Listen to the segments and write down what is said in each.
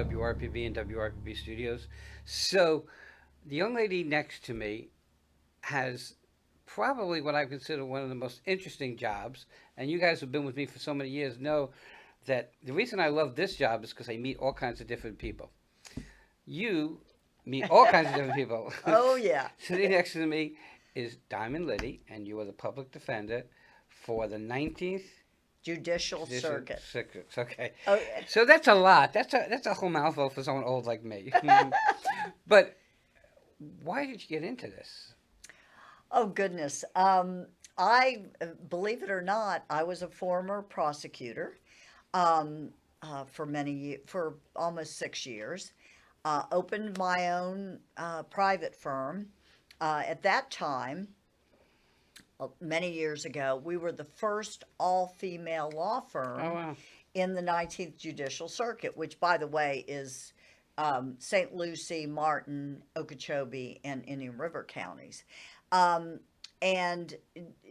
WRPB and WRPB Studios. So the young lady next to me has probably what I consider one of the most interesting jobs. And you guys who've been with me for so many years know that the reason I love this job is because I meet all kinds of different people. You meet all kinds of different people. Oh, yeah. Sitting next to me is Diamond Litty, and you are the public defender for the 19th Judicial Judicial circuit. Circuit. Okay, Oh, so that's a lot. That's a whole mouthful for someone old like me. But why did you get into this? oh goodness. I believe it or not, I was a former prosecutor for almost 6 years. Opened my own private firm. At that time, many years ago, we were the first all-female law Oh firm wow. in the 19th Judicial Circuit, which, by the way, is St. Lucie, Martin, Okeechobee, and Indian River counties. Um, and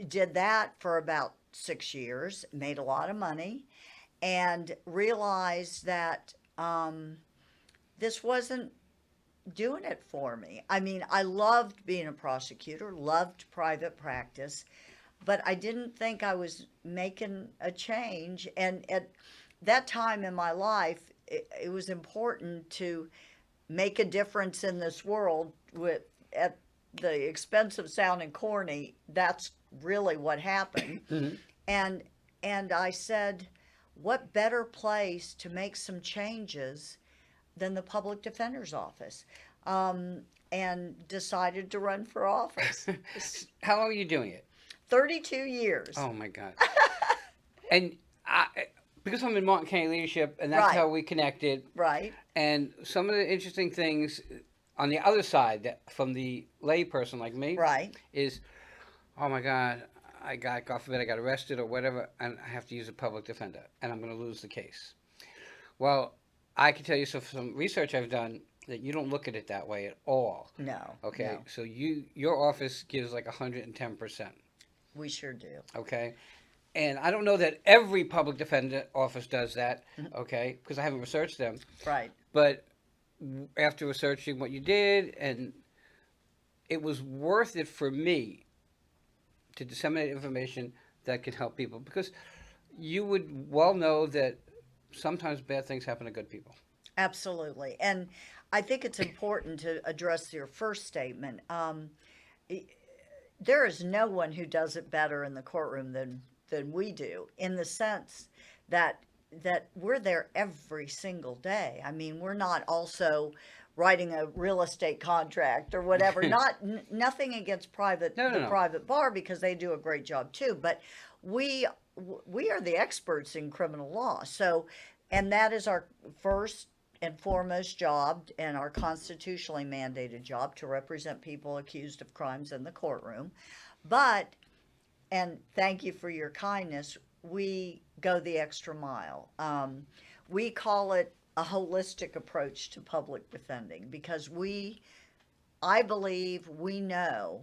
did that for about 6 years, made a lot of money, and realized that this wasn't doing it for me. I mean, I loved being a prosecutor, loved private practice, but I didn't think I was making a change. And at that time in my life, it was important to make a difference in this world with at the expense of sounding corny. That's really what happened. Mhm. And and I said, what better place to make some changes than the public defender's office? Um, and decided to run for office. How long are you doing it? 32 years. Oh my God. And I, because I'm in Martin County leadership, and that's Right, how we connected. right, And some of the interesting things on the other side, that from the lay person like me, right. is, oh my God, God forbid, I got arrested or whatever, and I have to use a public defender, and I'm going to lose the case. Well, I can tell you, so from research I've done, that you don't look at it that way at all. No, Okay, no, so your office gives like 110%. we sure do. Okay, and I don't know that every public defender office does that. Okay, because I haven't researched them, Right. but after researching what you did, and it was worth it for me to disseminate information that can help people, because you would well know that sometimes bad things happen to good people. Absolutely. And I think it's important to address your first statement. I- there is no one who does it better in the courtroom than we do, in the sense that we're there every single day. I mean, we're not also writing a real estate contract or whatever. Nothing against No, no, the no. private bar, because they do a great job too. But we we are the experts in criminal law. So, and that is our first and foremost job, and our constitutionally mandated job, to represent people accused of crimes in the courtroom. But, and thank you for your kindness, we go the extra mile. We call it a holistic approach to public defending, because I believe we know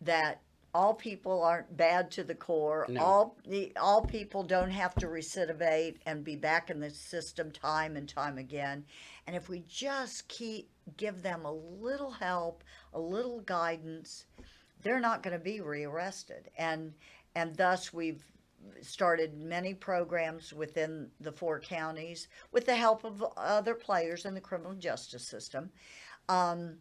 that all people aren't bad to the core. No. All people don't have to recidivate and be back in the system time and time again. And if we just give them a little help, a little guidance, they're not going to be rearrested. And thus we've started many programs within the 4 counties with the help of other players in the criminal justice system. Um,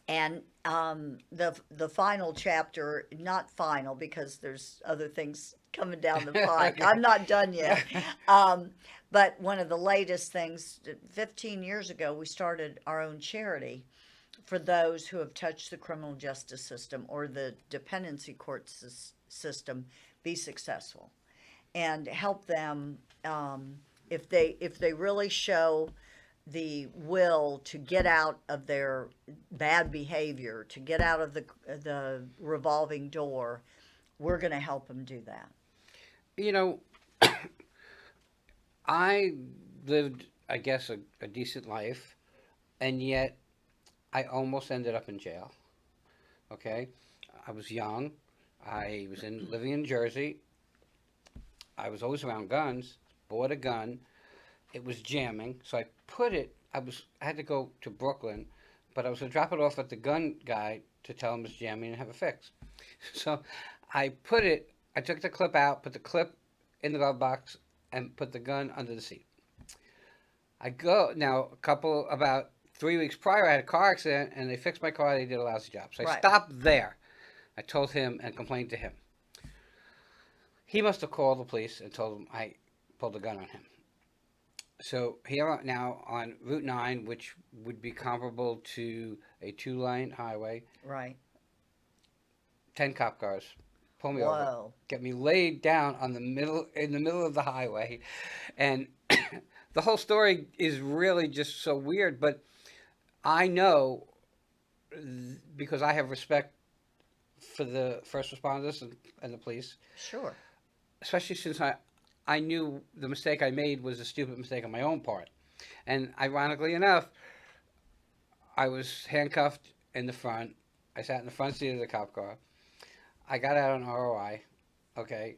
and the final chapter, not final because there's other things coming down the pike. I'm not done yet. Um, but one of the latest things, 15 years ago, we started our own charity for those who have touched the criminal justice system or the dependency court system be successful, and help them, if they really show the will to get out of their bad behavior, to get out of the revolving door. We're going to help them do that. You know, I lived, I guess, a decent life, and yet I almost ended up in jail. Okay, I was young. I was living in Jersey. I was always around guns. Bought a gun, it was jamming. So I had to go to Brooklyn, but I was going to drop it off at the gun guy to tell him it's jamming and have it fixed. So I took the clip out, put the clip in the glove box, and put the gun under the seat. About 3 weeks prior, I had a car accident, and they fixed my car. They did a lousy job. So I Right. stopped there. I told him and complained to him. He must have called the police and told them I pulled a gun on him. So here now on Route 9, which would be comparable to a 2-lane highway, Right. 10 cop cars pull me over, Whoa. get me laid down in the middle of the highway, and the whole story is really just so weird. But I know, because I have respect for the first responders and the police, Sure. especially since I knew the mistake I made was a stupid mistake on my own part. And ironically enough, I was handcuffed in the front. I sat in the front seat of the cop car. I got out on ROI, okay,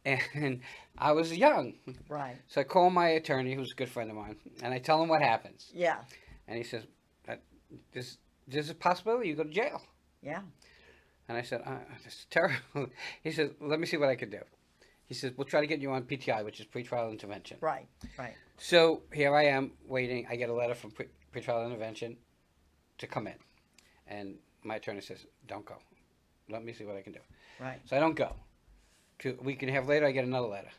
and I was young. Right. So I call my attorney, who's a good friend of mine, and I tell him what happens. Yeah. And he says, there's a possibility you go to jail. Yeah. And I said, it's terrible. He says, let me see what I can do. He says, we'll try to get you on PTI, which is pretrial intervention. Right. Right. So here I am waiting. I get a letter from pretrial intervention to come in. And my attorney says, don't go. Let me see what I can do. Right. So I don't go. A week and a half later, I get another letter.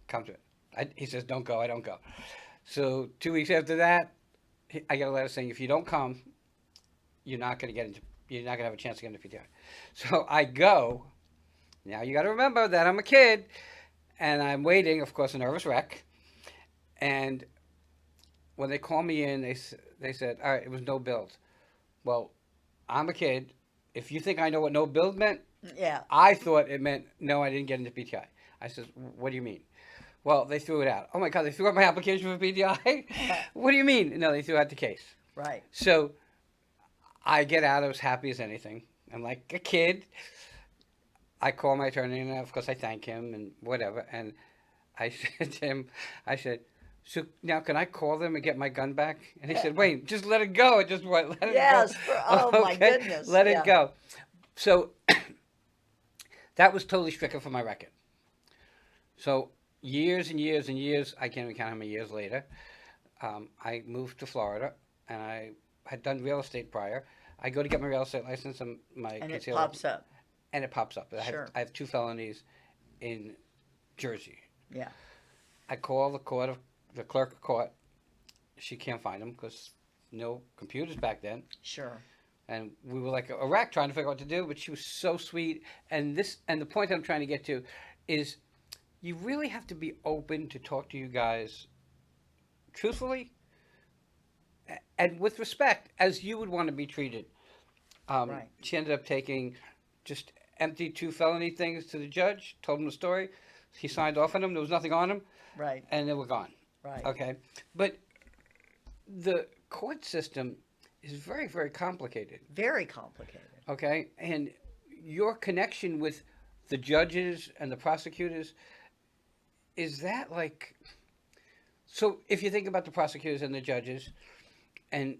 Come to it. He says, don't go. I don't go. So 2 weeks after that, I get a letter saying, if you don't come, you're not going to have a chance to get into PTI. So I go. Now you got to remember that I'm a kid, and I'm waiting, of course, a nervous wreck. And when they call me in, they said, all right, it was no build. Well, I'm a kid. If you think I know what no build meant, Yeah. I thought it meant no, I didn't get into PTI. I said, what do you mean? Well, they threw it out. Oh my God, they threw out my application for PTI? What do you mean? No, they threw out the case. Right. So I get out, I was happy as anything. I'm like a kid. I call my attorney, and of course I thank him and whatever. And I said to him, so now can I call them and get my gun back? And he said, wait, just let it go. Just what? Let it Yes. go. Oh my goodness. Let Yeah. it go. So that was totally stricken from my record. So years and years and years, I can't even count how many years later, I moved to Florida, and I had done real estate prior. I go to get my real estate license, and my And it concealed pops up. and it pops up. Sure. I have 2 felonies in Jersey. Yeah. I call the clerk of court. She can't find them because no computers back then. Sure. And we were like a wreck trying to figure out what to do, but she was so sweet. And the point I'm trying to get to is you really have to be open to talk to you guys truthfully and with respect, as you would want to be treated. Right. She ended up taking just empty 2 felony things to the judge, told him the story. He signed off on them. There was nothing on them, Right. and they were gone. Right. Okay. But the court system is very, very complicated. Very complicated. Okay. And your connection with the judges and the prosecutors, is that like, so if you think about the prosecutors and the judges, and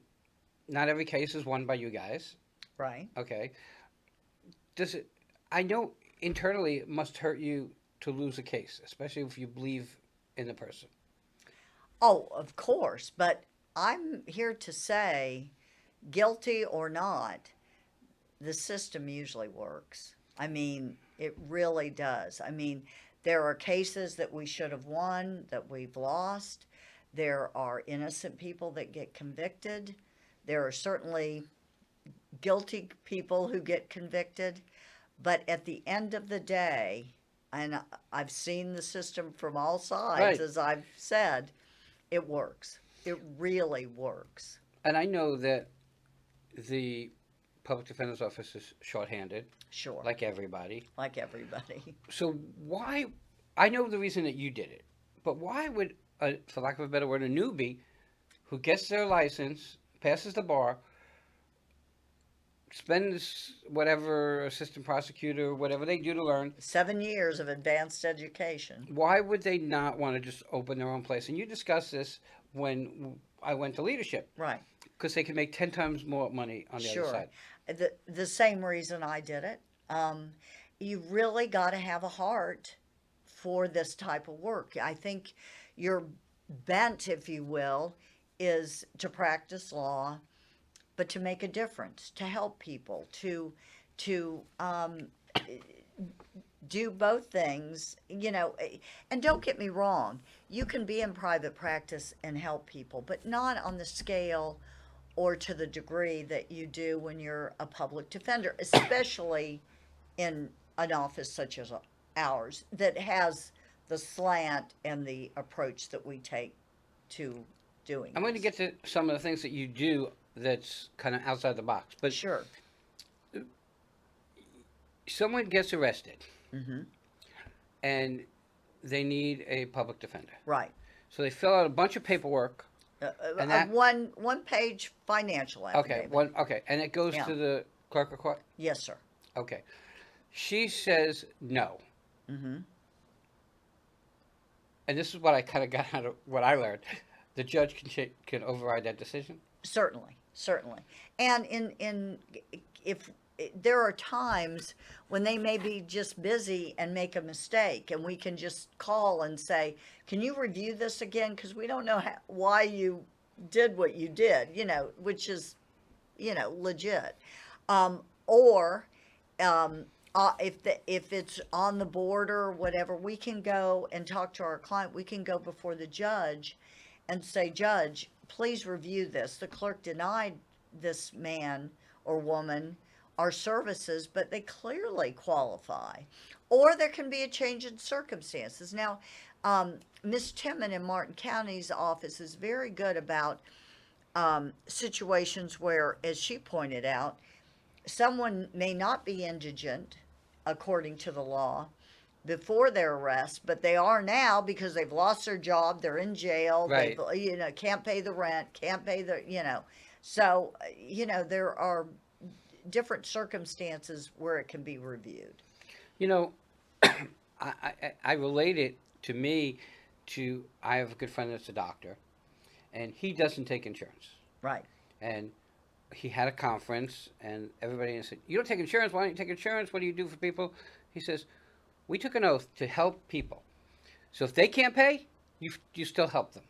not every case is won by you guys, Right. okay, I know internally it must hurt you to lose a case, especially if you believe in the person. Oh, of course. But I'm here to say, guilty or not, the system usually works. I mean, it really does. I mean, there are cases that we should have won that we've lost. There are innocent people that get convicted. There are certainly guilty people who get convicted. But at the end of the day, and I've seen the system from all sides, Right. as I've said, it works. It really works. And I know that the public defender's office is shorthanded, Sure. like everybody. Like everybody. So why? I know the reason that you did it, but why would, for lack of a better word, a newbie who gets their license, passes the bar, spends whatever assistant prosecutor, whatever they do to learn. 7 years of advanced education. Why would they not want to just open their own place? And you discussed this when I went to leadership, Right. because they can make 10 times more money on the other Sure. side. The same reason I did it. You really got to have a heart for this type of work. I think your bent, if you will, is to practice law, but to make a difference, to help people, to do both things, and don't get me wrong, you can be in private practice and help people, but not on the scale or to the degree that you do when you're a public defender, especially in an office such as ours that has the slant and the approach that we take to doing I'm going to this. get to some of the things that you do that's kind of outside the box. But Sure. someone gets arrested Mm-hmm. and they need a public defender. Right. So they fill out a bunch of paperwork. And A that, one page financial okay, affidavit. okay, and it goes Yeah. to the clerk of court. Yes, sir. Okay, she says no, Mm-hmm. and this is what I kind of got out of what I learned. The judge can override that decision. Certainly, certainly. And if there are times when they may be just busy and make a mistake, and we can just call and say, "Can you review this again? Because we don't know why you did what you did," which is, legit. Or if it's on the border or whatever, we can go and talk to our client. We can go before the judge and say, "Judge, please review this. The clerk denied this man or woman our services, but they clearly qualify." Or there can be a change in circumstances. Now, Ms. Timmon in Martin County's office is very good about situations where, as she pointed out, someone may not be indigent according to the law before their arrest, but they are now because they've lost their job, they're in jail, Right. they've, can't pay the rent, can't pay so, there are different circumstances where it can be reviewed. You know, I relate it to me to I have a good friend that's a doctor, and he doesn't take insurance. Right. And he had a conference, and everybody said, "You don't take insurance? Why don't you take insurance? What do you do for people?" He says, "We took an oath to help people. So if they can't pay, you still help them.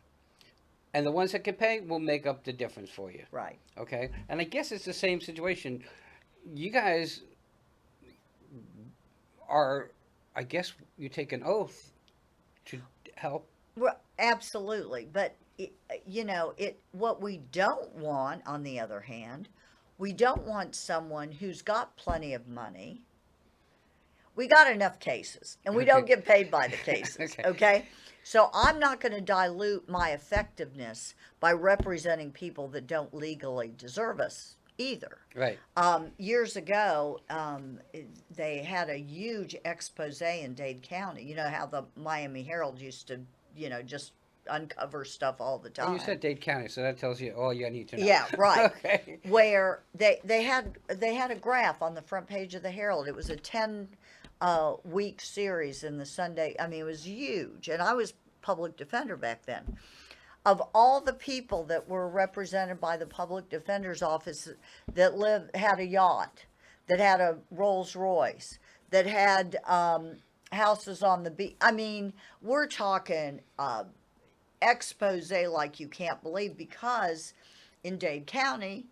And the ones that can pay will make up the difference for you." Right. Okay? And I guess it's the same situation. You guys are, I guess you take an oath to help. Well, absolutely. But, what we don't want, on the other hand, we don't want someone who's got plenty of money. We got enough cases, and we don't Okay. get paid by the cases, Okay. okay? So I'm not going to dilute my effectiveness by representing people that don't legally deserve us either. Right. Years ago, they had a huge expose in Dade County. You know how the Miami Herald used to, just uncover stuff all the time. Well, you said Dade County, so that tells you all you need to know. Yeah, right. Okay. Where they had a graph on the front page of the Herald. It was a 10 week series in the Sunday. I mean, it was huge, and I was public defender back then. Of all the people that were represented by the public defender's office that had a yacht, that had a Rolls Royce, that had houses on the beach. I mean, we're talking expose like you can't believe, because in Dade County,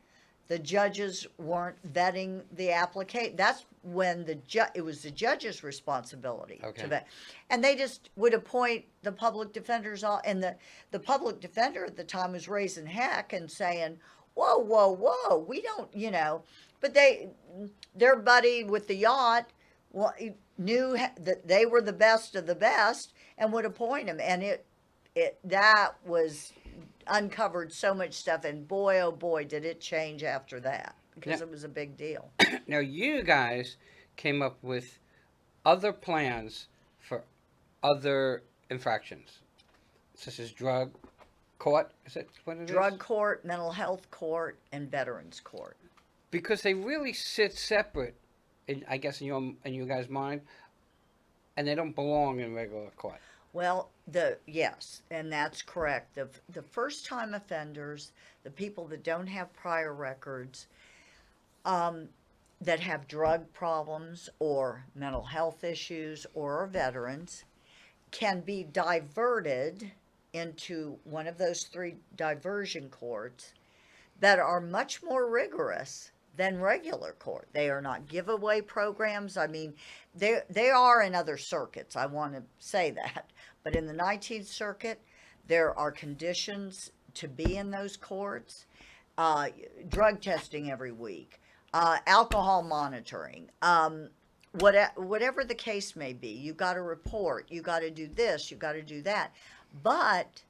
the judges weren't vetting the application. That's when it was the judge's responsibility Okay. to vet. And they just would appoint the public defenders, and the public defender at the time was raising heck and saying, "Whoa, whoa, whoa, we don't," but their buddy with the yacht knew that they were the best of the best and would appoint him. And that was uncovered so much stuff, and boy, oh boy, did it change after that, because Now- it was a big deal. Now, you guys came up with other plans for other infractions, such as drug court. Is that what it is? Drug court, mental health court, and veterans court. because they really sit separate, I guess in you guys' mind, and they don't belong in regular court. Well, yes, and that's correct. The first time offenders, the people that don't have prior records, um, that have drug problems or mental health issues or are veterans, can be diverted into one of those three diversion courts that are much more rigorous than regular court. They are not giveaway programs. I mean, they are in other circuits. I want to say that, but in the 19th Circuit, there are conditions to be in those courts. Drug testing every week, alcohol monitoring. Whatever the case may be, you got to report. You got to do this. You got to do that. But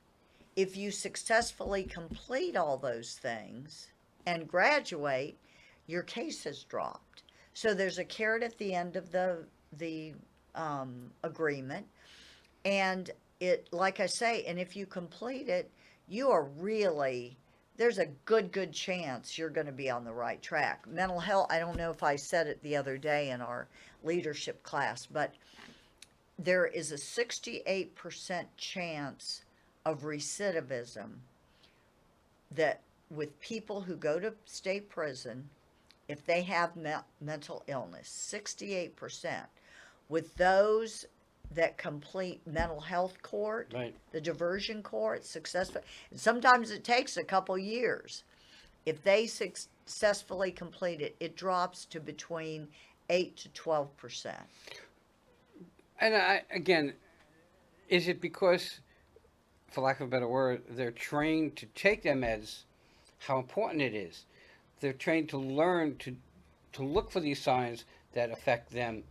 if you successfully complete all those things and graduate, your case has dropped. So there's a carrot at the end of the agreement, and like I say, and if you complete it, you are really, there's a good chance you're going to be on the right track. Mental health, I don't know if I said it the other day in our leadership class, but there is a 68% chance of recidivism that with people who go to state prison, if they have mental illness, 68%. With those that complete mental health court, Right. the diversion court, successful. And sometimes it takes a couple years. If they successfully complete it, it drops to between 8 to 12%. And again, is it because, for lack of a better word, they're trained to take their meds, how important it is? They're trained to learn to look for these signs that affect them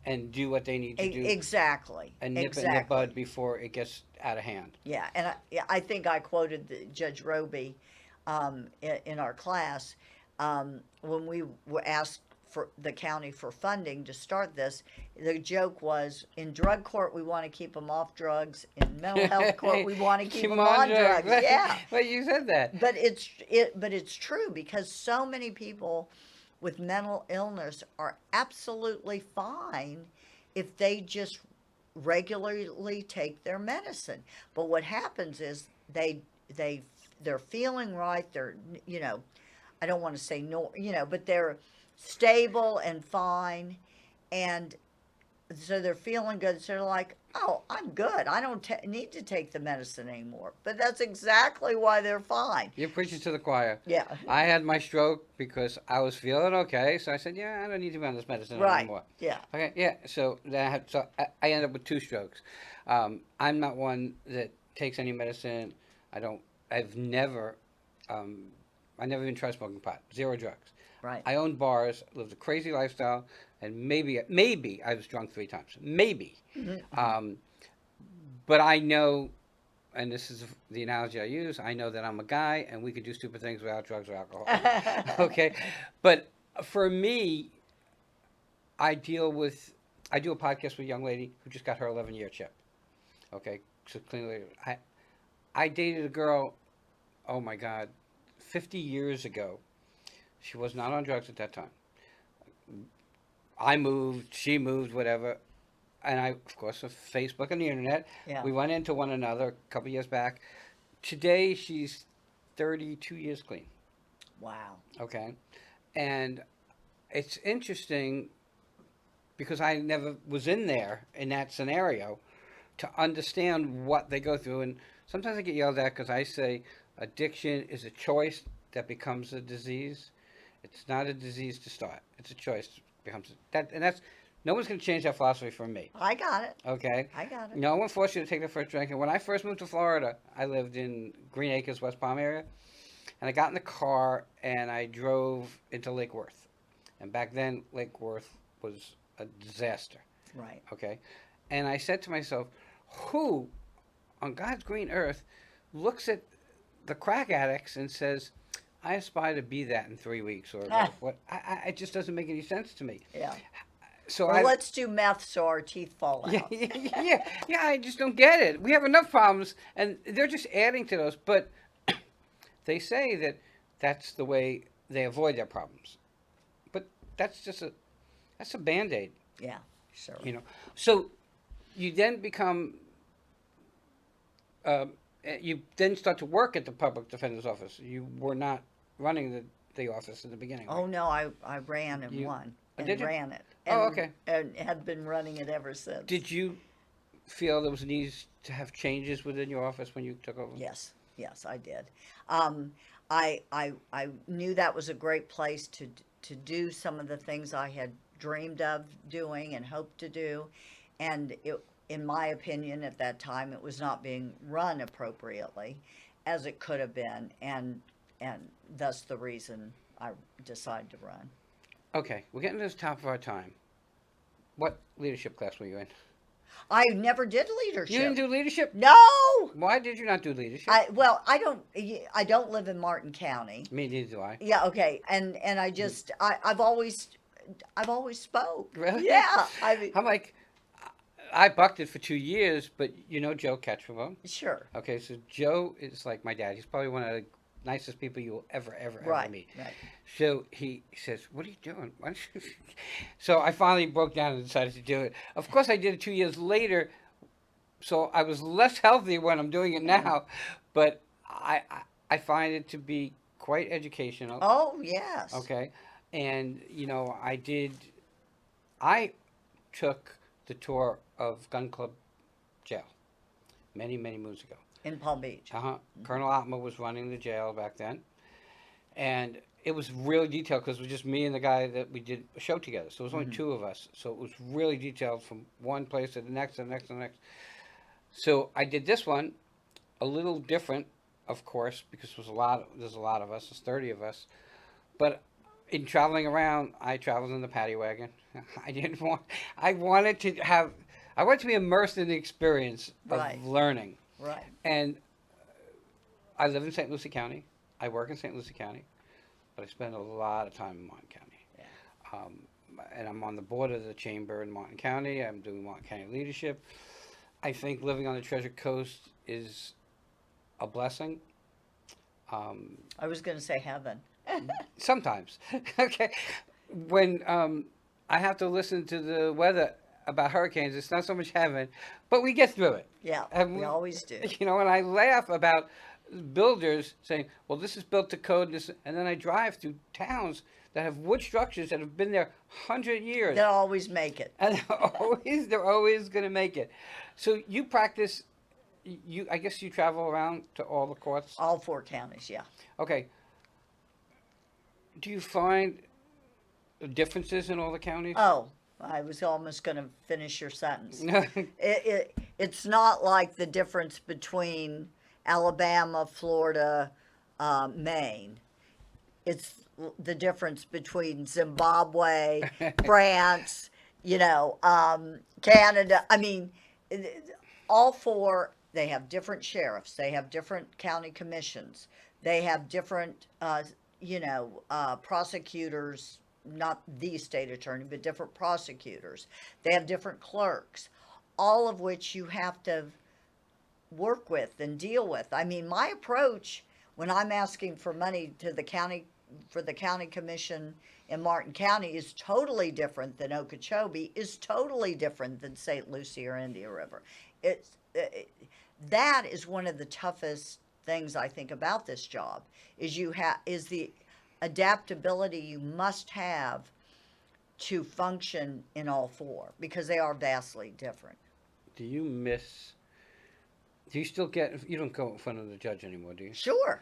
and do what they need to do. Exactly. And nip it in the bud before it gets out of hand. Yeah, and I think I quoted Judge Roby in our class when we were asked for the county for funding to start this. The joke was, in drug court we want to keep them off drugs. In mental health court we want to keep them on drugs. Yeah, Well, you said that. but it's true, because so many people with mental illness are absolutely fine if they just regularly take their medicine. But what happens is they're feeling right. They're, I don't want to say no, but they're stable and fine, and so they're feeling good. So they're like, oh, I'm good. I don't need to take the medicine anymore. But that's exactly why they're fine. You're preaching to the choir. Yeah. I had my stroke because I was feeling okay, so I said, yeah, I don't need to be on this medicine Right. anymore. Yeah. Okay, yeah. So I ended up with 2 strokes. I'm not one that takes any medicine. I've never even tried smoking pot. 0 drugs. Right. I owned bars, lived a crazy lifestyle, and maybe I was drunk 3 times. Maybe. Mm-hmm. But I know, and this is the analogy I use, I know that I'm a guy and we could do stupid things without drugs or alcohol. Okay? But for me, I do a podcast with a young lady who just got her 11-year chip. Okay? So clearly, I dated a girl, oh my God, 50 years ago. She was not on drugs at that time. I moved, she moved, whatever. And I, of course, with Facebook and the internet, Yeah. we went into one another a couple years back. Today, she's 32 years clean. Wow. Okay? And it's interesting because I never was in that scenario, to understand what they go through. And sometimes I get yelled at because I say addiction is a choice that becomes a disease. It's not a disease to start. It's a choice becomes that, and that's, no one's going to change that philosophy for me. I got it. Okay. I got it. No one forced you to take the first drink. And when I first moved to Florida, I lived in Green Acres, West Palm area, and I got in the car and I drove into Lake Worth. And back then, Lake Worth was a disaster. Right. Okay. And I said to myself, who on God's green earth looks at the crack addicts and says, I aspire to be that in 3 weeks, or what? It just doesn't make any sense to me. Yeah. So Well, let's do meth so our teeth fall out. yeah. I just don't get it. We have enough problems, and they're just adding to those. But they say that that's the way they avoid their problems. that's just that's a Band-Aid, Yeah, sure. you know. So you then become, you then start to work at the public defender's office. You were not running the office in the beginning, right? Oh no, I ran and You, won did and you? ran it Oh, okay. and have been running it ever since. Did you feel there was a need to have changes within your office when you took over? Yes, yes, I did. Um, I knew that was a great place to do some of the things I had dreamed of doing and hoped to do, and in my opinion, at that time, it was not being run appropriately, as it could have been, and thus the reason I decided to run. Okay, we're getting to the top of our time. What leadership class were you in? I never did You leadership. didn't do leadership? No. Why did you not do leadership? I don't live in Martin County. Me neither do I. Yeah, okay. And I've always spoke. Really? Yeah. I mean, I'm like, I bucked it for 2 years, but you know Joe Ketchum. sure. Okay, so Joe is like my dad. He's probably one of the nicest people you will ever Right. meet. Right. So he says, "What are you doing?" Why don't you-" So I finally broke down and decided to do it. Of course, I did it 2 years later, so I was less healthy when I'm doing it now, but I find it to be quite educational. Oh, yes. Okay, and you know I took the tour of Gun Club Jail many moons ago. In Palm Beach. Colonel Otma was running the jail back then, and it was really detailed because it was just me and the guy that we did a show together. So it was only two of us. So it was really detailed from one place to the next, and the next, and the next. So I did this one a little different, of course, because there's a lot of us. There's 30 of us, but in traveling around, I traveled in the paddy wagon. I wanted to be immersed in the experience of Right. learning. Right. And I live in St. Lucie County. I work in St. Lucie County, but I spend a lot of time in Martin County. Yeah. And I'm on the board of the chamber in Martin County. I'm doing Martin County leadership. I think living on the Treasure Coast is a blessing. I was going to say heaven. Sometimes, okay. When I have to listen to the weather about hurricanes, it's not so much heaven, but we get through it. Yeah, And we always do. You know, and I laugh about builders saying, "Well, this is built to code," and then I drive through towns that have wood structures that have been there 100 years, They'll always make it. and they're always going to make it. So you practice. I guess you travel around to all the courts. All 4 counties, yeah. Okay. Do you find differences in all the counties? Oh, I was almost going to finish your sentence. It's not like the difference between Alabama, Florida, Maine. It's the difference between Zimbabwe, France, Canada. I mean, all 4, they have different sheriffs. They have different county commissions. They have different, prosecutors, not the state attorney, but different prosecutors. They have different clerks, all of which you have to work with and deal with. I mean, my approach when I'm asking for money to the county, for the county commission in Martin County, is totally different than Okeechobee, is totally different than St. Lucie or Indian River. That is one of the toughest things I think about this job, is the adaptability you must have to function in all 4, because they are vastly different. Do you still you don't go in front of the judge anymore, do you? Sure.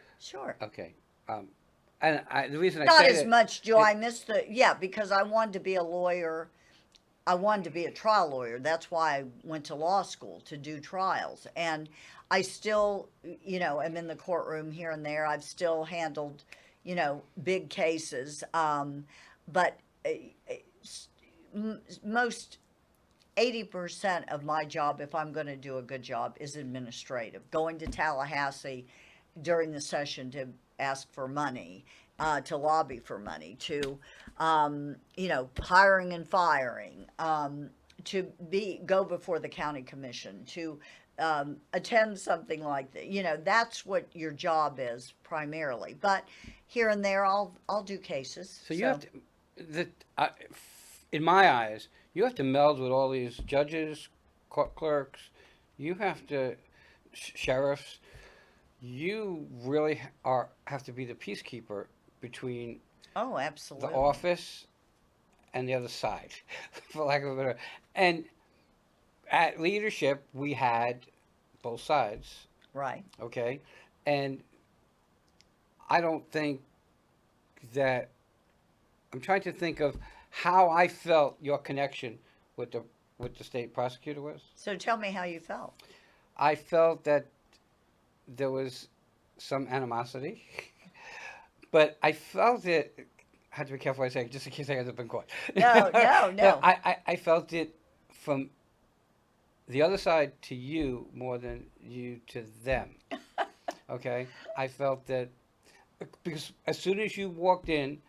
Okay. And the reason I Not say as that, much do I miss because I wanted to be a lawyer. I wanted to be a trial lawyer. That's why I went to law school, to do trials. And I still, am in the courtroom here and there. I've still handled, big cases. But most 80% of my job, if I'm going to do a good job, is administrative. Going to Tallahassee during the session to ask for money, to lobby for money, to, hiring and firing, to go before the county commission, to attend something like that. That's what your job is primarily. But here and there, I'll do cases. so you have to, that in my eyes, you have to meld with all these judges, court clerks. You have to sheriffs. You really are have to be the peacekeeper between Oh, the absolutely. office and the other side, for lack of a better. And at leadership, we had both sides. Right. Okay, and I don't think that I'm trying to think of how I felt your connection with the state prosecutor was. So tell me how you felt. I felt that there was some animosity, but I felt it. I have to be careful what I say, just in case I end up in court. No, no, No, no. I felt it from the other side to you more than you to them. Okay, I felt that because as soon as you walked in,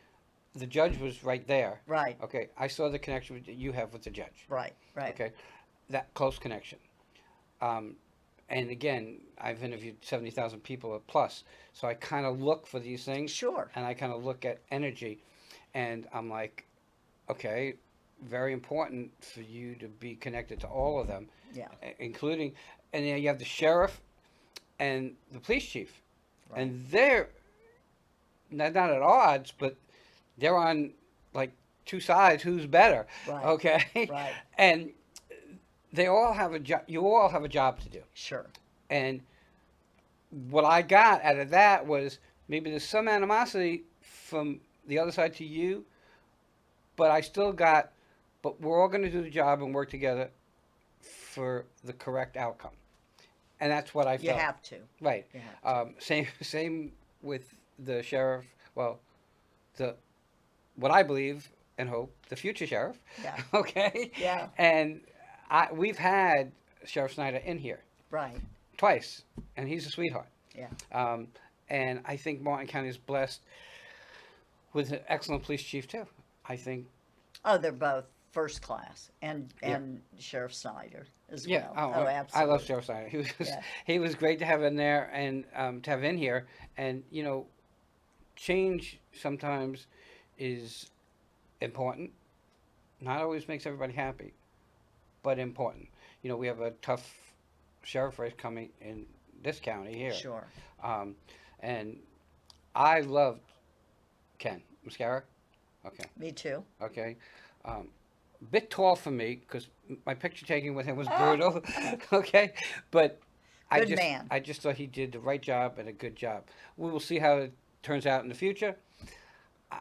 the judge was right there. Right, Okay, I saw the connection that you have with the judge. right, right. Okay, that close connection. Um, and again, I've interviewed 70,000 people plus, so I kind of look for these things, Sure. and I kind of look at energy, and I'm like, okay, very important for you to be connected to all of them, Yeah, including, and then you have the sheriff and the police chief, right, and they're not at odds, but they're on like two sides. Who's better? right, Okay, right. and they all have a job. You all have a job to do. Sure. And what I got out of that was maybe there's some animosity from the other side to you, but I still got. But we're all going to do the job and work together for the correct outcome, and that's what I You felt. have to. Right. You have to. Same with the sheriff. Well, the what I believe and hope the future sheriff. Yeah, Okay. yeah, And we've had Sheriff Snyder in here right. twice, and he's a sweetheart. Yeah, Um, and I think Martin County is blessed with an excellent police chief too. I think. oh, they're both first class, and Yeah. Sheriff Snyder as Yeah. well. Oh, Oh, I absolutely. love Sheriff Snyder. He was Yeah. he was great to have in there and to have in here. And change sometimes is important. Not always makes everybody happy, but important. We have a tough sheriff race coming in this county here. Sure. Um, and I loved Ken Muscara. Okay. Me too. Okay. Bit tall for me because my picture taking with him was brutal. Okay. But Good man. I just thought he did the right job and a good job. We will see how it turns out in the future.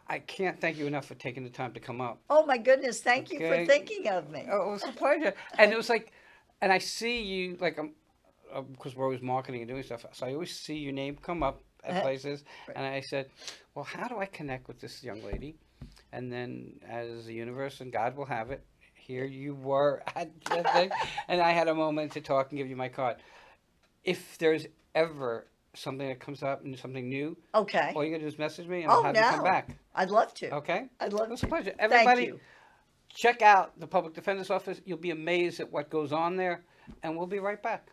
I can't thank you enough for taking the time to come up. Oh my goodness! Thank you for Okay. thinking of me. Oh, it was a pleasure. And it was like, and I see you like because we're always marketing and doing stuff. So I always see your name come up at places, Right. and I said, well, how do I connect with this young lady? And then, as the universe and God will have it, here you were at the thing, and I had a moment to talk and give you my card. If there's ever something that comes up and something new, Okay. all you gotta do is message me, and I'll Oh have you come no, back. I'd love to. Okay? I'd love It was to. a pleasure. Thank Everybody, you. check out the Public Defender's Office. You'll be amazed at what goes on there, and we'll be right back.